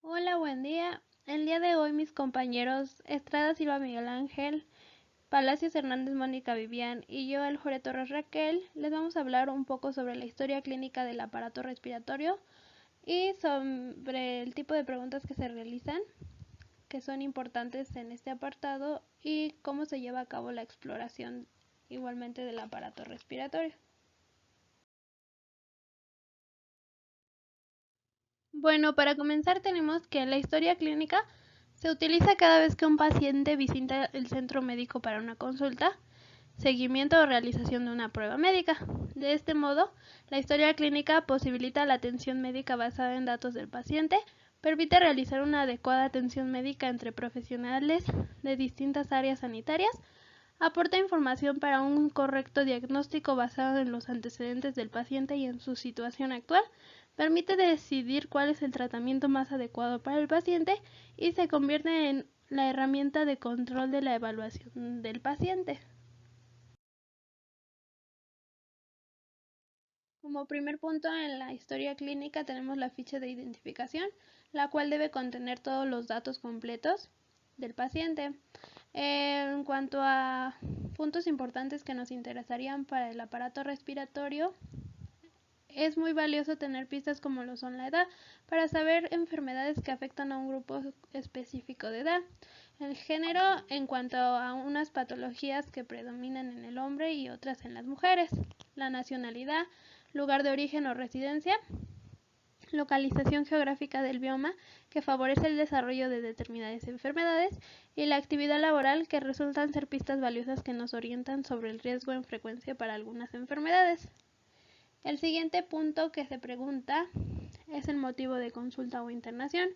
Hola, buen día. El día de hoy mis compañeros Estrada Silva Miguel Ángel, Palacios Hernández Mónica Vivian y yo, Eljore Torres Raquel, les vamos a hablar un poco sobre la historia clínica del aparato respiratorio y sobre el tipo de preguntas que se realizan, que son importantes en este apartado, y cómo se lleva a cabo la exploración igualmente del aparato respiratorio. Bueno, para comenzar tenemos que la historia clínica se utiliza cada vez que un paciente visita el centro médico para una consulta, seguimiento o realización de una prueba médica. De este modo, la historia clínica posibilita la atención médica basada en datos del paciente, permite realizar una adecuada atención médica entre profesionales de distintas áreas sanitarias, aporta información para un correcto diagnóstico basado en los antecedentes del paciente y en su situación actual, permite decidir cuál es el tratamiento más adecuado para el paciente y se convierte en la herramienta de control de la evaluación del paciente. Como primer punto en la historia clínica tenemos la ficha de identificación, la cual debe contener todos los datos completos del paciente. En cuanto a puntos importantes que nos interesarían para el aparato respiratorio, es muy valioso tener pistas como lo son la edad, para saber enfermedades que afectan a un grupo específico de edad. El género en cuanto a unas patologías que predominan en el hombre y otras en las mujeres. La nacionalidad, lugar de origen o residencia. Localización geográfica del bioma, que favorece el desarrollo de determinadas enfermedades, y la actividad laboral, que resultan ser pistas valiosas que nos orientan sobre el riesgo en frecuencia para algunas enfermedades. El siguiente punto que se pregunta es el motivo de consulta o internación.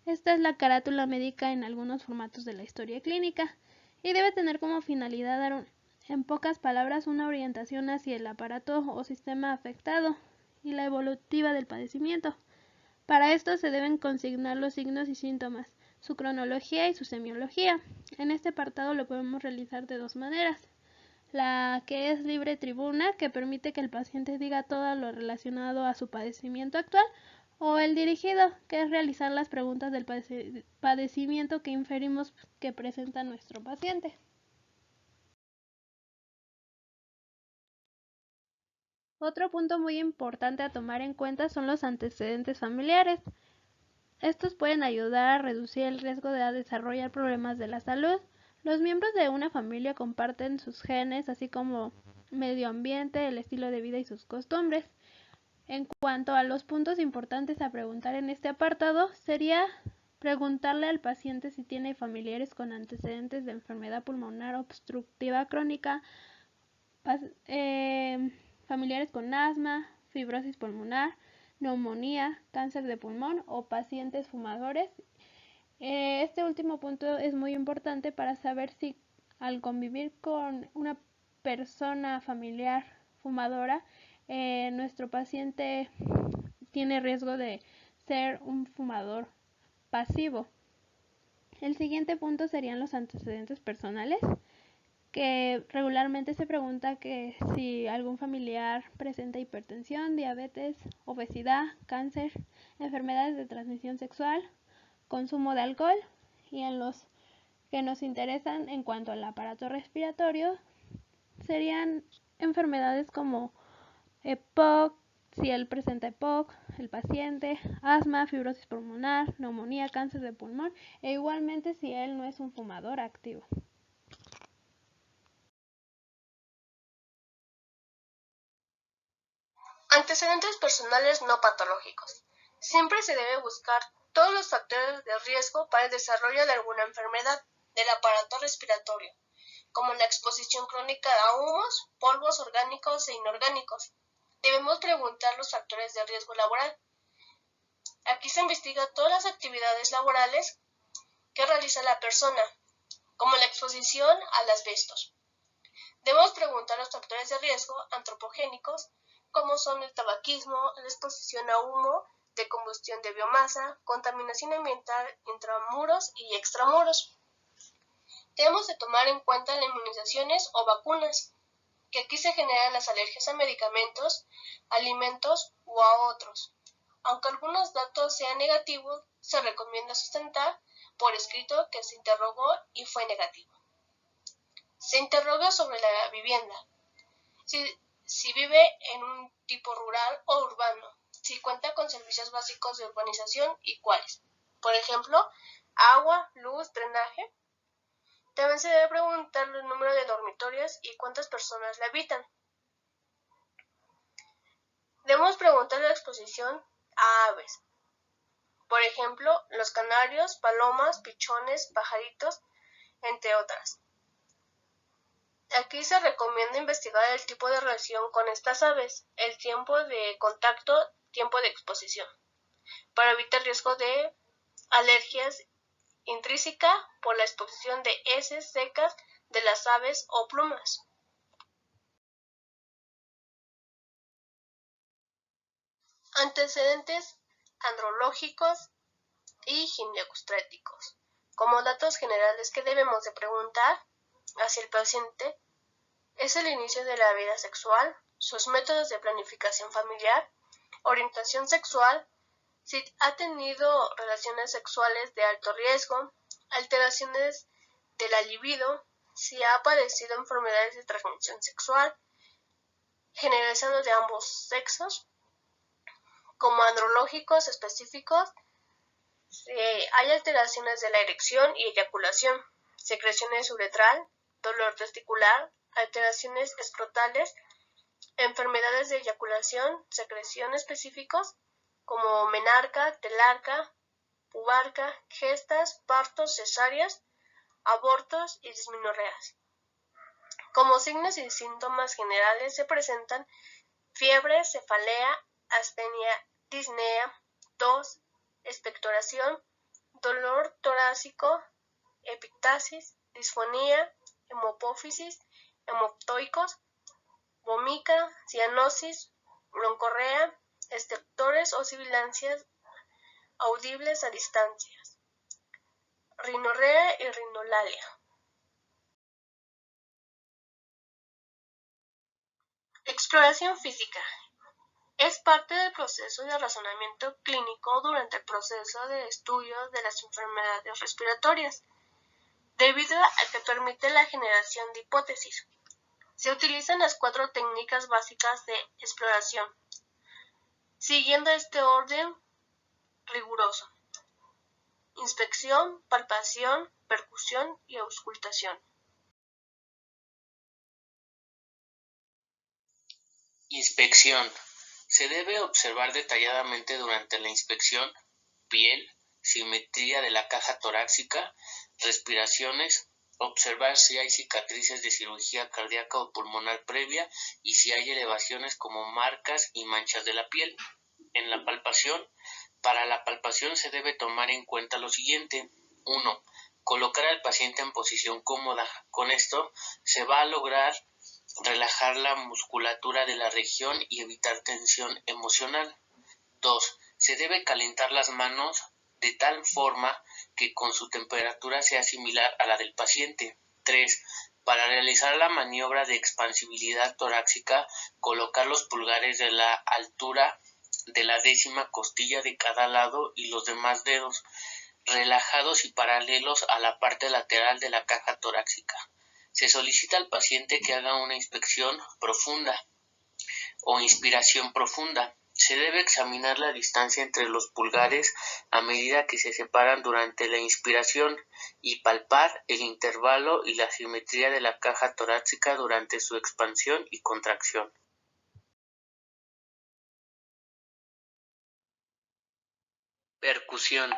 Esta es la carátula médica en algunos formatos de la historia clínica y debe tener como finalidad dar, en pocas palabras, una orientación hacia el aparato o sistema afectado y la evolutiva del padecimiento. Para esto se deben consignar los signos y síntomas, su cronología y su semiología. En este apartado lo podemos realizar de dos maneras. La que es libre tribuna, que permite que el paciente diga todo lo relacionado a su padecimiento actual, o el dirigido, que es realizar las preguntas del padecimiento que inferimos que presenta nuestro paciente. Otro punto muy importante a tomar en cuenta son los antecedentes familiares. Estos pueden ayudar a reducir el riesgo de desarrollar problemas de la salud. Los miembros de una familia comparten sus genes, así como medio ambiente, el estilo de vida y sus costumbres. En cuanto a los puntos importantes a preguntar en este apartado, sería preguntarle al paciente si tiene familiares con antecedentes de enfermedad pulmonar obstructiva crónica, familiares con asma, fibrosis pulmonar, neumonía, cáncer de pulmón o pacientes fumadores. Este último punto es muy importante para saber si al convivir con una persona familiar fumadora, nuestro paciente tiene riesgo de ser un fumador pasivo. El siguiente punto serían los antecedentes personales, que regularmente se pregunta que si algún familiar presenta hipertensión, diabetes, obesidad, cáncer, enfermedades de transmisión sexual, consumo de alcohol, y en los que nos interesan en cuanto al aparato respiratorio serían enfermedades como EPOC, si él presenta EPOC, el paciente, asma, fibrosis pulmonar, neumonía, cáncer de pulmón, e igualmente si él no es un fumador activo. Antecedentes personales no patológicos. Siempre se debe buscar todos los factores de riesgo para el desarrollo de alguna enfermedad del aparato respiratorio, como la exposición crónica a humos, polvos orgánicos e inorgánicos. Debemos preguntar los factores de riesgo laboral. Aquí se investiga todas las actividades laborales que realiza la persona, como la exposición al asbesto. Debemos preguntar los factores de riesgo antropogénicos, como son el tabaquismo, la exposición a humo de combustión de biomasa, contaminación ambiental intramuros y extramuros. Debemos de tomar en cuenta las inmunizaciones o vacunas, que aquí se generan las alergias a medicamentos, alimentos o a otros. Aunque algunos datos sean negativos, se recomienda sustentar por escrito que se interrogó y fue negativo. Se interroga sobre la vivienda, si vive en un tipo rural o urbano, si cuenta con servicios básicos de urbanización y cuáles. Por ejemplo, agua, luz, drenaje. También se debe preguntar el número de dormitorios y cuántas personas la habitan. Debemos preguntar la exposición a aves. Por ejemplo, los canarios, palomas, pichones, pajaritos, entre otras. Aquí se recomienda investigar el tipo de relación con estas aves, el tiempo de contacto, tiempo de exposición, para evitar riesgo de alergias intrínseca por la exposición de heces secas de las aves o plumas. Antecedentes andrológicos y ginecostétricos. Como datos generales que debemos de preguntar hacia el paciente es el inicio de la vida sexual, sus métodos de planificación familiar, orientación sexual, si ha tenido relaciones sexuales de alto riesgo, alteraciones de la libido, si ha padecido enfermedades de transmisión sexual, generalizando de ambos sexos, como andrológicos específicos, si hay alteraciones de la erección y eyaculación, secreciones uretral, dolor testicular, alteraciones escrotales, enfermedades de eyaculación, secreción específicos como menarca, telarca, pubarca, gestas, partos, cesáreas, abortos y dismenorreas. Como signos y síntomas generales se presentan fiebre, cefalea, astenia, disnea, tos, expectoración, dolor torácico, epictasis, disfonía, hemopófisis, hemoptoicos, vomica, cianosis, broncorrea, estertores o sibilancias audibles a distancias, rinorrea y rinolalia. Exploración física. Es parte del proceso de razonamiento clínico durante el proceso de estudio de las enfermedades respiratorias, debido a que permite la generación de hipótesis. Se utilizan las 4 técnicas básicas de exploración, siguiendo este orden riguroso: inspección, palpación, percusión y auscultación. Inspección. Se debe observar detalladamente durante la inspección piel, simetría de la caja torácica, respiraciones, observar si hay cicatrices de cirugía cardíaca o pulmonar previa y si hay elevaciones como marcas y manchas de la piel. En la palpación, para la palpación se debe tomar en cuenta lo siguiente. 1. Colocar al paciente en posición cómoda. Con esto se va a lograr relajar la musculatura de la región y evitar tensión emocional. 2. Se debe calentar las manos de tal forma que con su temperatura sea similar a la del paciente. 3. Para realizar la maniobra de expansibilidad torácica, colocar los pulgares de la altura de la 10ª costilla de cada lado y los demás dedos relajados y paralelos a la parte lateral de la caja torácica. Se solicita al paciente que haga una inspección profunda o inspiración profunda. Se debe examinar la distancia entre los pulgares a medida que se separan durante la inspiración y palpar el intervalo y la simetría de la caja torácica durante su expansión y contracción. Percusión.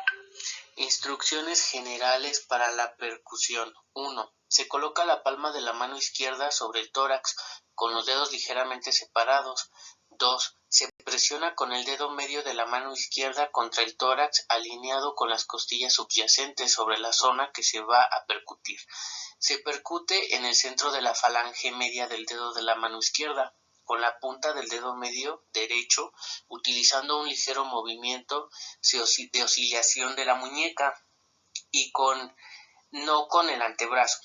Instrucciones generales para la percusión. 1. Se coloca la palma de la mano izquierda sobre el tórax con los dedos ligeramente separados. 2. Se presiona con el dedo medio de la mano izquierda contra el tórax alineado con las costillas subyacentes sobre la zona que se va a percutir. Se percute en el centro de la falange media del dedo de la mano izquierda con la punta del dedo medio derecho, utilizando un ligero movimiento de oscilación de la muñeca y no con el antebrazo.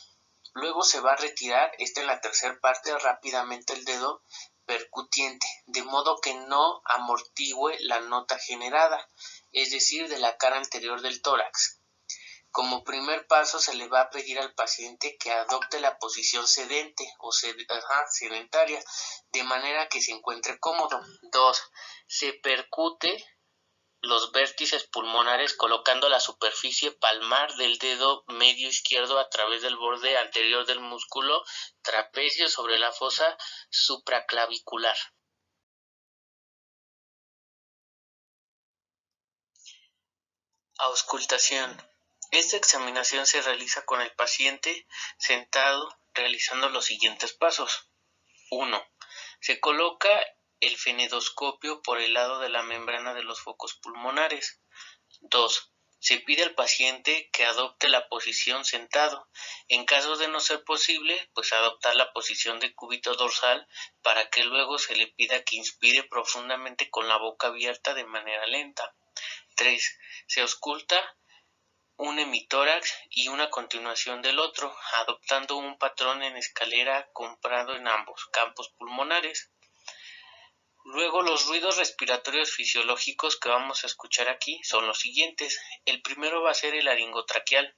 Luego se va a retirar en la tercera parte rápidamente el dedo percutiente, de modo que no amortigüe la nota generada, es decir, de la cara anterior del tórax. Como primer paso se le va a pedir al paciente que adopte la posición sedente o sedentaria, de manera que se encuentre cómodo. 2. Se percute los vértices pulmonares colocando la superficie palmar del dedo medio izquierdo a través del borde anterior del músculo trapecio sobre la fosa supraclavicular. Auscultación. Esta examinación se realiza con el paciente sentado realizando los siguientes pasos. 1. Se coloca el fenedoscopio por el lado de la membrana de los focos pulmonares. 2. Se pide al paciente que adopte la posición sentado. En caso de no ser posible, pues adoptar la posición de cúbito dorsal para que luego se le pida que inspire profundamente con la boca abierta de manera lenta. 3. Se ausculta un hemitórax y una continuación del otro, adoptando un patrón en escalera comprado en ambos campos pulmonares. Luego, los ruidos respiratorios fisiológicos que vamos a escuchar aquí son los siguientes. El primero va a ser el laringotraqueal.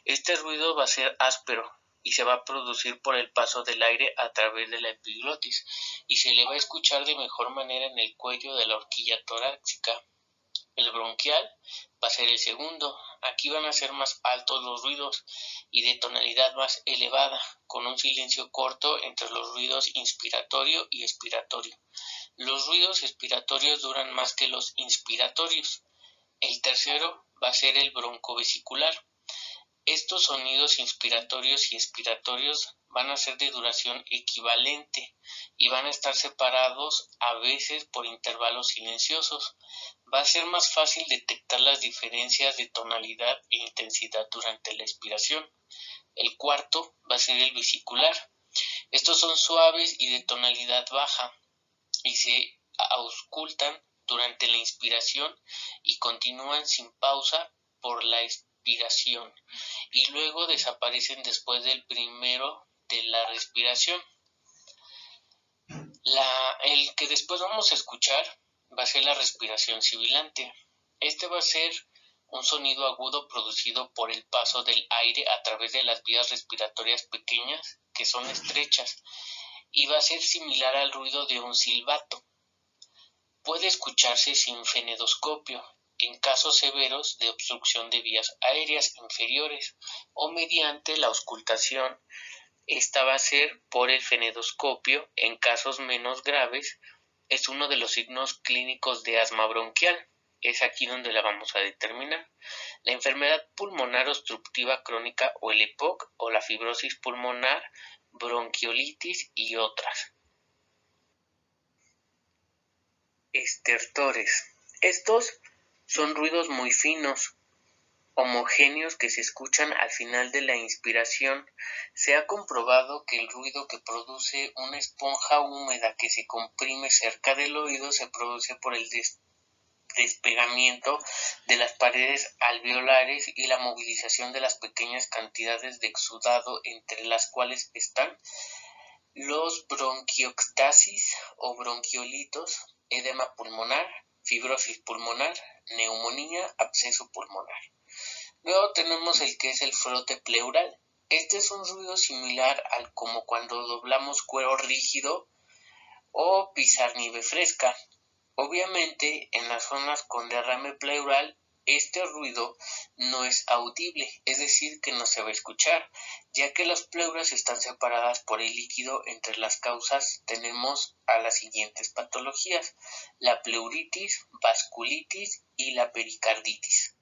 Este ruido va a ser áspero y se va a producir por el paso del aire a través de la epiglotis y se le va a escuchar de mejor manera en el cuello de la horquilla torácica. El bronquial va a ser el segundo. Aquí van a ser más altos los ruidos y de tonalidad más elevada, con un silencio corto entre los ruidos inspiratorio y expiratorio. Los ruidos expiratorios duran más que los inspiratorios. El tercero va a ser el broncovesicular. Estos sonidos inspiratorios y expiratorios van a ser de duración equivalente y van a estar separados a veces por intervalos silenciosos. Va a ser más fácil detectar las diferencias de tonalidad e intensidad durante la expiración. El cuarto va a ser el vesicular. Estos son suaves y de tonalidad baja y se auscultan durante la inspiración y continúan sin pausa por la expiración y luego desaparecen después del primero de la respiración. El que después vamos a escuchar va a ser la respiración sibilante. Este va a ser un sonido agudo producido por el paso del aire a través de las vías respiratorias pequeñas que son estrechas y va a ser similar al ruido de un silbato. Puede escucharse sin fenedoscopio en casos severos de obstrucción de vías aéreas inferiores o mediante la auscultación. Esta va a ser por el fenedoscopio en casos menos graves. Es uno de los signos clínicos de asma bronquial. Es aquí donde la vamos a determinar. La enfermedad pulmonar obstructiva crónica o el EPOC o la fibrosis pulmonar, bronquiolitis y otras. Estertores. Estos son ruidos muy finos, homogéneos que se escuchan al final de la inspiración. Se ha comprobado que el ruido que produce una esponja húmeda que se comprime cerca del oído se produce por el despegamiento de las paredes alveolares y la movilización de las pequeñas cantidades de exudado entre las cuales están los bronquiectasis o bronquiolitos, edema pulmonar, fibrosis pulmonar, neumonía, absceso pulmonar. Luego tenemos el que es el frote pleural. Este es un ruido similar al como cuando doblamos cuero rígido o pisar nieve fresca. Obviamente, en las zonas con derrame pleural, este ruido no es audible, es decir, que no se va a escuchar, ya que las pleuras están separadas por el líquido. Entre las causas tenemos a las siguientes patologías: la pleuritis, vasculitis y la pericarditis.